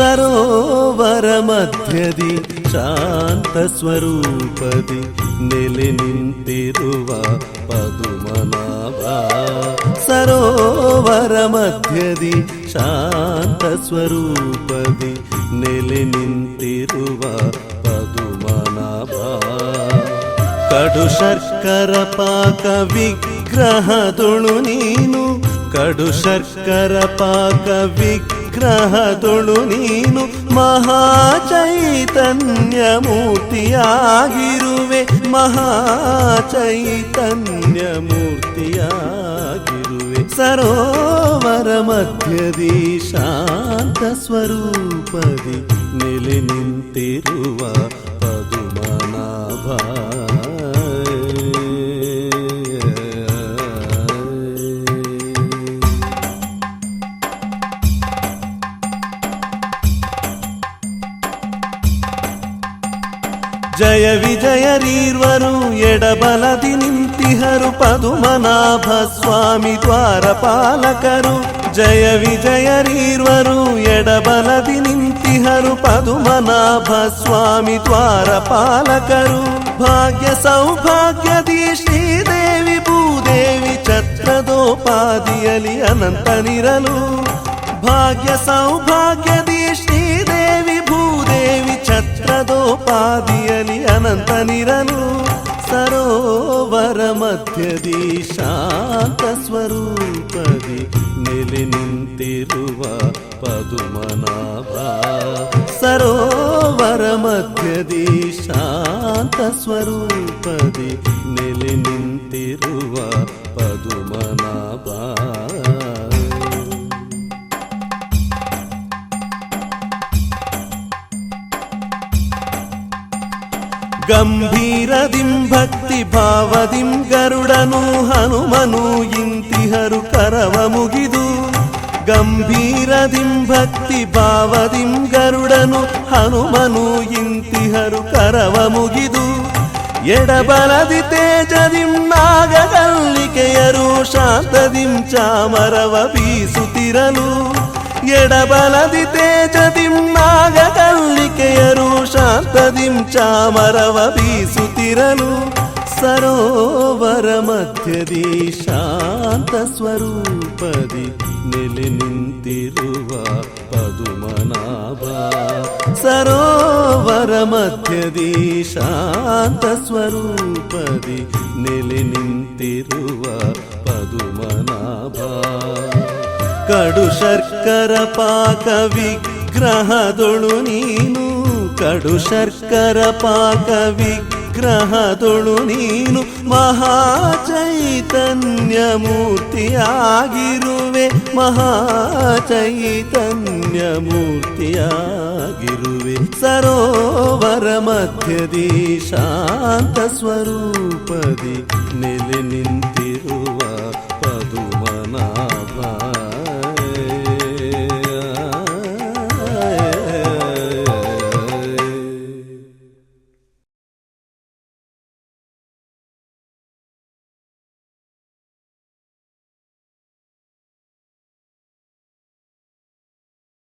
ಸರೋವರ ಮಧ್ಯದಿ ಶಾಂತ ಸ್ವರೂಪದಿ ನೆಲೆ ನಿಂತಿರುವ ಪದುಮನಾಭ. ಸರೋವರ ಮಧ್ಯದಿ ಶಾಂತ ಸ್ವರೂಪದಿ ನೆಲೆ ನಿಂತಿರುವ ಪದುಮನಾಭ. ಕಡು ಶರ್ಕರ ಪಾಕ ವಿಗ್ರಹದೊಳು ನೀನು, ಕಡು ಶರ್ಕರ ಪಾಕ ವಿಗ್ರಹದೊಳು ನೀನು ಮಹಾಚೈತನ್ಯ ಮೂರ್ತಿಯಾಗಿರುವೆ, ಮಹಾಚೈತನ್ಯ ಮೂರ್ತಿಯಾಗಿರುವೆ. ಸರೋವರ ಮಧ್ಯದಿ ಶಾಂತ ಸ್ವರೂಪದಿ ನೆಲೆ ನಿಂತಿರುವ ಪದುಮನಾಭ. ಜಯ ವಿಜಯರೀರ್ವರು ಎಡಬಲದಿ ನಿಂತಿಹರು ಪದುಮನಾಭ ಸ್ವಾಮಿ ದ್ವಾರಪಾಲಕರು. ಜಯ ವಿಜಯರೀರ್ವರು ಎಡಬಲದಿ ನಿಂತಿಹರು ಪದುಮನಾಭ ಸ್ವಾಮಿ ದ್ವಾರಪಾಲಕರು. ಭಾಗ್ಯ ಸೌಭಾಗ್ಯದಿ ಶ್ರೀದೇವಿ ಭೂದೇವಿ ಛತ್ರದೋಪಾದಿಯಲಿ ಅನಂತನಿರಲು. ಭಾಗ್ಯ ಸೌಭಾಗ್ಯದಿ ಶ್ರೀದೇವಿ ಭೂದೇವಿ ಛತ್ರದೋಪಾದಿಯಲಿ ಅನಂತನಿರಲು. ಸರೋವರ ಮಧ್ಯದಿ ಶಾಂತ ಸ್ವರೂಪದಿ ನೆಲೆ ನಿಂತಿರುವ ಪದುಮನಾಭ. ಸರೋವರ ಮಧ್ಯದಿ ಶಾಂತ ಸ್ವರೂಪದಿ ನೆಲೆ ನಿಂತಿರುವ ಪದುಮನಾಭ. ಗಂಭೀರದಿಂ ಭಕ್ತಿ ಭಾವದಿಂ ಗರುಡನು ಹನುಮನು ಇಂತಿಹರು ಕರವ ಮುಗಿದು. ಗಂಭೀರದಿಂ ಭಕ್ತಿ ಭಾವದಿಂ ಗರುಡನು ಹನುಮನು ಇಂತಿಹರು ಕರವ ಮುಗಿದು. ಎಡಬಲದಿ ತೇಜದಿಂ ನಾಗಕಲ್ಲಿಕೆಯರು ಶಾಂತದಿಂ ಚಾಮರವ ಬೀಸುತ್ತಿರಲು. ಎಡಬಲದಿ ತೇಜದಿಂ ನಾಗಕಲ್ಲಿಕೆಯರು ಶಾಂತದಿಂ ಚಾಮರವ ಬೀಸುತ್ತಿರಲು. ಸರೋವರ ಮಧ್ಯದಿ ಶಾಂತ ಸ್ವರೂಪದಿ ನೆಲೆ ನಿಂತಿರುವ ಪದುಮನಾಭ. ಸರೋವರ ಮಧ್ಯದಿ ಶಾಂತ ಸ್ವರೂಪದಿ ನೆಲೆ ನಿಂತಿರುವ ಪದುಮನಾಭ. ಕಡು ಶರ್ಕರ ಪಾಕ ವಿಗ್ರಹದೊಳು ನೀನು, ಕಡು ಶರ್ಕರ ಪಾಕ ವಿಗ್ರಹದೊಳು ನೀನು ಮಹಾಚೈತನ್ಯ ಮೂರ್ತಿಯಾಗಿರುವೆ, ಮಹಾಚೈತನ್ಯ ಮೂರ್ತಿಯಾಗಿರುವೆ. ಸರೋವರ ಮಧ್ಯದಿ ಶಾಂತ ಸ್ವರೂಪದಿ ನೆಲೆ ನಿಂತಿರುವ ಪದುಮನಾಭ.